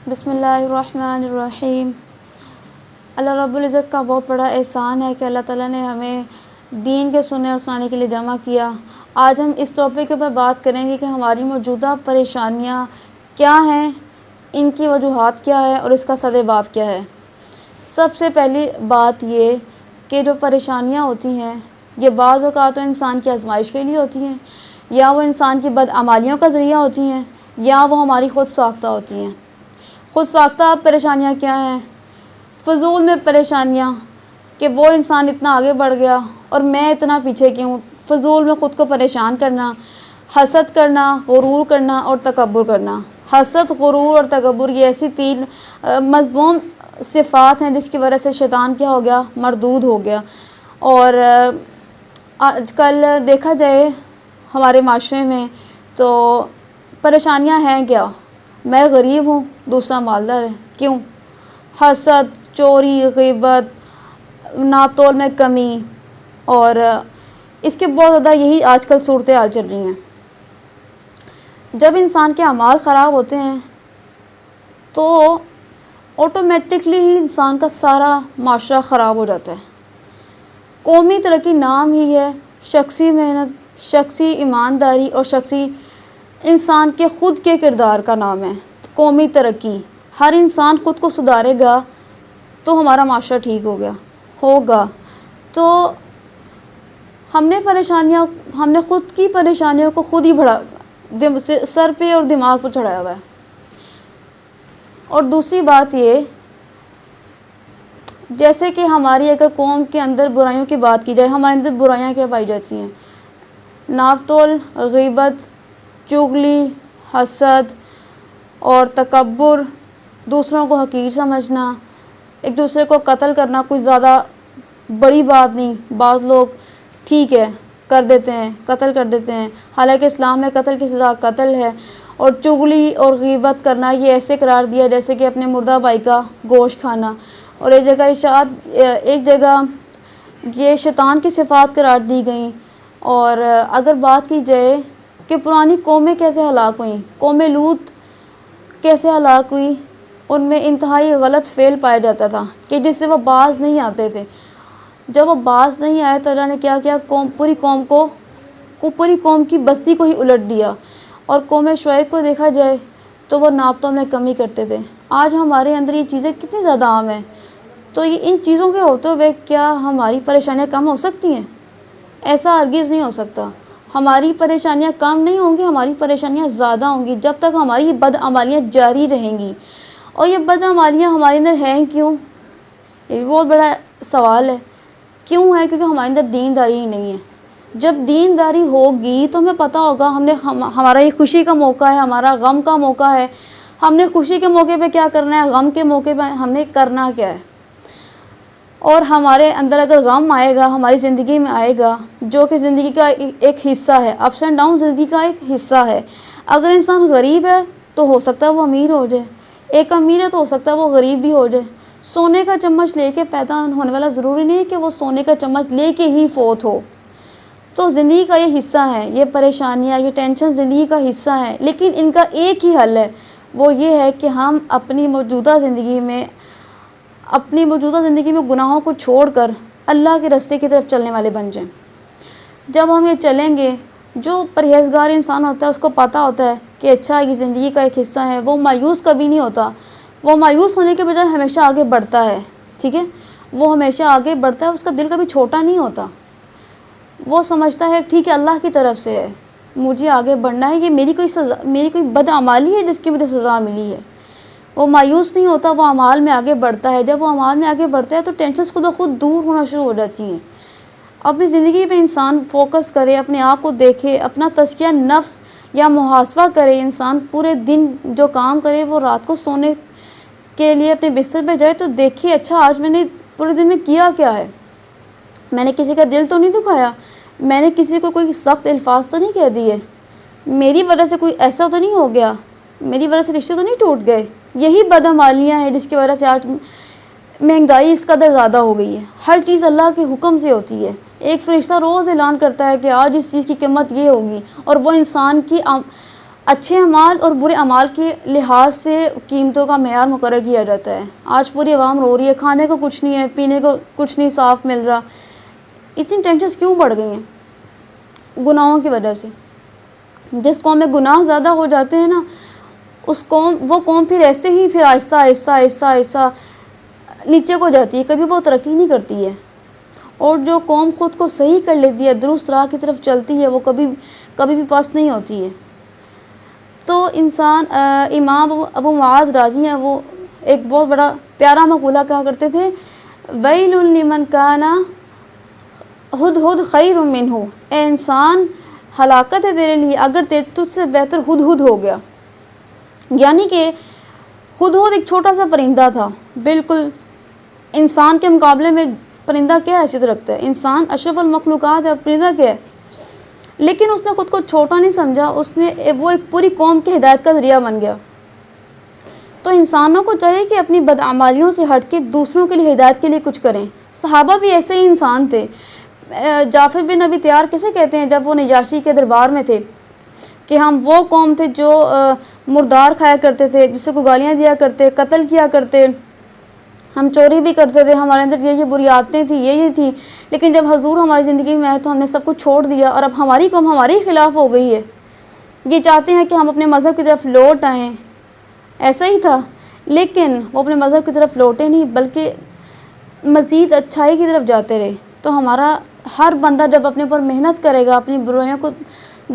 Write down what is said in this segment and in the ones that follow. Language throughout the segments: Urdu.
بسم اللہ الرحمن الرحیم۔ اللہ رب العزت کا بہت بڑا احسان ہے کہ اللہ تعالیٰ نے ہمیں دین کے سننے اور سنانے کے لیے جمع کیا۔ آج ہم اس ٹاپک کے اوپر بات کریں گے کہ ہماری موجودہ پریشانیاں کیا ہیں، ان کی وجوہات کیا ہے اور اس کا سدباب کیا ہے۔ سب سے پہلی بات یہ کہ جو پریشانیاں ہوتی ہیں یہ بعض اوقات تو انسان کی آزمائش کے لیے ہوتی ہیں، یا وہ انسان کی بدعمالیوں کا ذریعہ ہوتی ہیں، یا وہ ہماری خود ساختہ ہوتی ہیں۔ خود ساختہ پریشانیاں کیا ہیں؟ فضول میں پریشانیاں کہ وہ انسان اتنا آگے بڑھ گیا اور میں اتنا پیچھے کیوں، فضول میں خود کو پریشان کرنا، حسد کرنا، غرور کرنا اور تکبر کرنا۔ حسد، غرور اور تکبر یہ ایسی تین مذموم صفات ہیں جس کی وجہ سے شیطان کیا ہو گیا، مردود ہو گیا۔ اور آج کل دیکھا جائے ہمارے معاشرے میں تو پریشانیاں ہیں کیا؟ میں غریب ہوں، دوسرا مالدار ہے، کیوں؟ حسد، چوری، غیبت، ناپ تول میں کمی، اور اس کے بہت زیادہ یہی آج کل صورتحال چل رہی ہیں۔ جب انسان کے اعمال خراب ہوتے ہیں تو آٹومیٹکلی ہی انسان کا سارا معاشرہ خراب ہو جاتا ہے۔ قومی ترقی نام ہی ہے شخصی محنت، شخصی ایمانداری اور شخصی انسان کے خود کے کردار کا نام ہے۔ قومی ترقی، ہر انسان خود کو سدھارے گا تو ہمارا معاشرہ ٹھیک ہوگا۔ تو ہم نے خود کی پریشانیوں کو خود ہی سر پہ اور دماغ پہ چڑھایا ہوا ہے۔ اور دوسری بات یہ، جیسے کہ ہماری اگر قوم کے اندر برائیوں کی بات کی جائے، ہمارے اندر برائیاں کیا پائی جاتی ہیں؟ ناپ تول، غیبت، چغلی، حسد اور تکبر، دوسروں کو حقیر سمجھنا، ایک دوسرے کو قتل کرنا کوئی زیادہ بڑی بات نہیں، بعض لوگ ٹھیک ہے کر دیتے ہیں، قتل کر دیتے ہیں، حالانکہ اسلام میں قتل کی سزا قتل ہے۔ اور چغلی اور غیبت کرنا یہ ایسے قرار دیا جیسے کہ اپنے مردہ بھائی کا گوشت کھانا، اور ایک جگہ یہ شیطان کی صفات قرار دی گئیں۔ اور اگر بات کی جائے کہ پرانی قومیں کیسے ہلاک ہوئیں، قوم لوط کیسے ہلاک ہوئی، ان میں انتہائی غلط فعل پایا جاتا تھا کہ جس سے وہ باز نہیں آتے تھے۔ جب وہ باز نہیں آئے تو اللہ نے کیا کیا، پوری قوم کی بستی کو ہی الٹ دیا۔ اور قوم شعیب کو دیکھا جائے تو وہ ناپ تول میں کمی کرتے تھے۔ آج ہمارے اندر یہ چیزیں کتنی زیادہ عام ہیں، تو یہ ان چیزوں کے ہوتے ہوئے کیا ہماری پریشانیاں کم ہو سکتی ہیں؟ ایسا ہرگز نہیں ہو سکتا۔ ہماری پریشانیاں کم نہیں ہوں گی، ہماری پریشانیاں زیادہ ہوں گی جب تک ہماری یہ بدعمالیاں جاری رہیں گی۔ اور یہ بدعمالیاں ہمارے اندر ہیں کیوں؟ یہ بھی بہت بڑا سوال ہے۔ کیوں ہے؟ کیونکہ ہمارے اندر دینداری ہی نہیں ہے۔ جب دینداری ہوگی تو ہمیں پتہ ہوگا ہمارا یہ خوشی کا موقع ہے، ہمارا غم کا موقع ہے، ہم نے خوشی کے موقع پہ کیا کرنا ہے، غم کے موقع پہ ہم نے کرنا کیا ہے۔ اور ہمارے اندر اگر غم آئے گا، ہماری زندگی میں آئے گا، جو کہ زندگی کا ایک حصہ ہے، اپس اینڈ ڈاؤن زندگی کا ایک حصہ ہے۔ اگر انسان غریب ہے تو ہو سکتا ہے وہ امیر ہو جائے، ایک امیر ہے تو ہو سکتا ہے وہ غریب بھی ہو جائے۔ سونے کا چمچ لے کے پیدا ہونے والا ضروری نہیں ہے کہ وہ سونے کا چمچ لے کے ہی فوت ہو۔ تو زندگی کا یہ حصہ ہے، یہ پریشانیاں، یہ ٹینشن زندگی کا حصہ ہے، لیکن ان کا ایک ہی حل ہے، وہ یہ ہے کہ ہم اپنی موجودہ زندگی میں گناہوں کو چھوڑ کر اللہ کے راستے کی طرف چلنے والے بن جائیں۔ جب ہم یہ چلیں گے، جو پرہیزگار انسان ہوتا ہے اس کو پتہ ہوتا ہے کہ اچھا یہ زندگی کا ایک حصہ ہے، وہ مایوس کبھی نہیں ہوتا، وہ مایوس ہونے کے بجائے ہمیشہ آگے بڑھتا ہے، ٹھیک ہے، وہ ہمیشہ آگے بڑھتا ہے، اس کا دل کبھی چھوٹا نہیں ہوتا۔ وہ سمجھتا ہے ٹھیک ہے اللہ کی طرف سے ہے، مجھے آگے بڑھنا ہے، یہ میری کوئی بدعمالی ہے جس کی مجھے سزا ملی ہے۔ وہ مایوس نہیں ہوتا، وہ اعمال میں آگے بڑھتا ہے۔ جب وہ اعمال میں آگے بڑھتا ہے تو ٹینشنز خود بخود دور ہونا شروع ہو جاتی ہیں۔ اپنی زندگی پہ انسان فوکس کرے، اپنے آپ کو دیکھے، اپنا تزکیہ نفس یا محاسبہ کرے۔ انسان پورے دن جو کام کرے وہ رات کو سونے کے لیے اپنے بستر پہ جائے تو دیکھے اچھا آج میں نے پورے دن میں کیا ہے، میں نے کسی کا دل تو نہیں دکھایا، میں نے کسی کو کوئی سخت الفاظ تو نہیں کہہ دیے، میری وجہ سے کوئی ایسا تو نہیں ہو گیا، میری وجہ سے رشتے تو نہیں ٹوٹ گئے۔ یہی بدعمالیاں ہیں جس کی وجہ سے آج مہنگائی اس قدر زیادہ ہو گئی ہے۔ ہر چیز اللہ کے حکم سے ہوتی ہے۔ ایک فرشتہ روز اعلان کرتا ہے کہ آج اس چیز کی قیمت یہ ہوگی، اور وہ انسان کی اچھے اعمال اور برے اعمال کے لحاظ سے قیمتوں کا معیار مقرر کیا جاتا ہے. آج پوری عوام رو رہی ہے, کھانے کو کچھ نہیں ہے, پینے کو کچھ نہیں صاف مل رہا. اتنی ٹینشنز کیوں بڑھ گئی ہیں؟ گناہوں کی وجہ سے. جس قوم میں گناہ زیادہ ہو جاتے ہیں نا, وہ قوم پھر ایسے ہی پھر آہستہ آہستہ آہستہ آہستہ نیچے کو جاتی ہے, کبھی وہ ترقی نہیں کرتی ہے. اور جو قوم خود کو صحیح کر لیتی ہے, درست راہ کی طرف چلتی ہے, وہ کبھی بھی پاس نہیں ہوتی ہے. تو انسان امام ابو معاذ رازی ہیں, وہ ایک بہت بڑا پیارا مقولہ کہا کرتے تھے, ویل لمن کان ہدہد خیر منہ. اے انسان, ہلاکت ہے تیرے لیے اگر تجھ سے بہتر ہدہد ہو گیا. یعنی کہ ہدہد ایک چھوٹا سا پرندہ تھا, بالکل انسان کے مقابلے میں پرندہ کیا حیثیت رکھتا ہے؟ انسان اشرف المخلوقات ہے, پرندہ کیا ہے؟ لیکن اس نے خود کو چھوٹا نہیں سمجھا, وہ ایک پوری قوم کی ہدایت کا ذریعہ بن گیا. تو انسانوں کو چاہیے کہ اپنی بدعمالیوں سے ہٹ کے دوسروں کے لیے ہدایت کے لیے کچھ کریں. صحابہ بھی ایسے ہی انسان تھے. جعفر بن ابی طیار کیسے کہتے ہیں جب وہ نجاشی کے دربار میں تھے کہ ہم وہ قوم تھے جو مردار کھایا کرتے تھے, جسے کو گالیاں دیا کرتے, قتل کیا کرتے, ہم چوری بھی کرتے تھے, ہمارے اندر یہ بری عادتیں تھیں, یہ تھی. لیکن جب حضور ہماری زندگی میں آئے تو ہم نے سب کچھ چھوڑ دیا, اور اب ہماری قوم ہمارے خلاف ہو گئی ہے. یہ چاہتے ہیں کہ ہم اپنے مذہب کی طرف لوٹ آئیں. ایسا ہی تھا, لیکن وہ اپنے مذہب کی طرف لوٹے نہیں, بلکہ مزید اچھائی کی طرف جاتے رہے. تو ہمارا ہر بندہ جب اپنے پر محنت کرے گا, اپنی برائیوں کو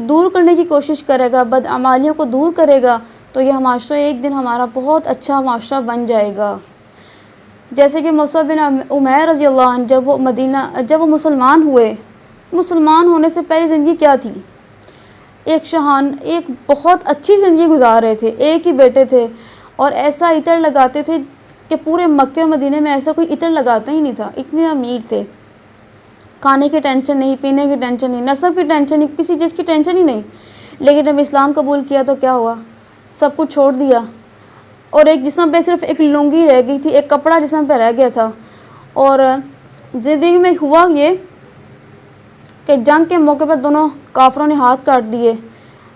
دور کرنے کی کوشش کرے گا, بدعمالیوں کو دور کرے گا, تو یہ معاشرہ ایک دن ہمارا بہت اچھا معاشرہ بن جائے گا. جیسے کہ مصعب بن عمیر رضی اللہ عنہ جب وہ مسلمان ہوئے, مسلمان ہونے سے پہلے زندگی کیا تھی؟ ایک بہت اچھی زندگی گزار رہے تھے. ایک ہی بیٹے تھے, اور ایسا عطر لگاتے تھے کہ پورے مکہ مدینے میں ایسا کوئی عطر لگاتا ہی نہیں تھا. اتنے امیر تھے, کھانے کی ٹینشن نہیں, پینے کی ٹینشن نہیں, نسب کی ٹینشن نہیں, کسی چیز کی ٹینشن ہی نہیں. لیکن جب اسلام قبول کیا تو کیا ہوا؟ سب کچھ چھوڑ دیا, اور ایک جسم پہ صرف ایک لنگی رہ گئی تھی, ایک کپڑا جسم پہ رہ گیا تھا. اور زندگی میں ہوا یہ کہ جنگ کے موقع پر دونوں کافروں نے ہاتھ کاٹ دیے,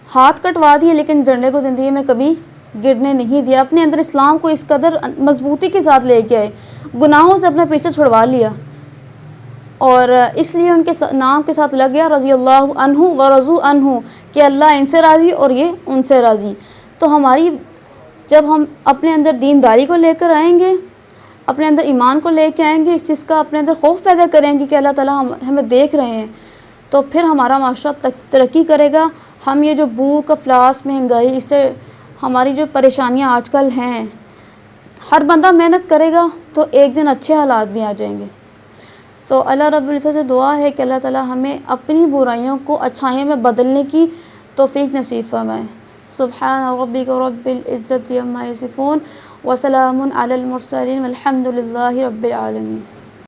ہاتھ کٹوا دیے, لیکن جھنڈے کو زندگی میں کبھی گرنے نہیں دیا. اپنے اندر اسلام کو اس قدر مضبوطی کے ساتھ لے کے آئے, گناہوں سے اپنا پیچھے چھڑوا لیا, اور اس لیے ان کے نام کے ساتھ لگ گیا رضی اللہ عنہ و رضوا عنہ, کہ اللہ ان سے راضی اور یہ ان سے راضی. تو جب ہم اپنے اندر دینداری کو لے کر آئیں گے, اپنے اندر ایمان کو لے کے آئیں گے, اس چیز کا اپنے اندر خوف پیدا کریں گے کہ اللہ تعالیٰ ہمیں دیکھ رہے ہیں, تو پھر ہمارا معاشرہ ترقی کرے گا. ہم یہ جو بھوک, افلاس, مہنگائی, اس سے ہماری جو پریشانیاں آج کل ہیں, ہر بندہ محنت کرے گا تو ایک دن اچھے حالات بھی آ جائیں گے. تو اللہ رب العزت سے دعا ہے کہ اللہ تعالیٰ ہمیں اپنی برائیوں کو اچھائیوں میں بدلنے کی توفیق نصیب فرمائے. سبحان ربک رب العزت عما یصفون وسلام علی المرسلین والحمد للہ رب العالمین.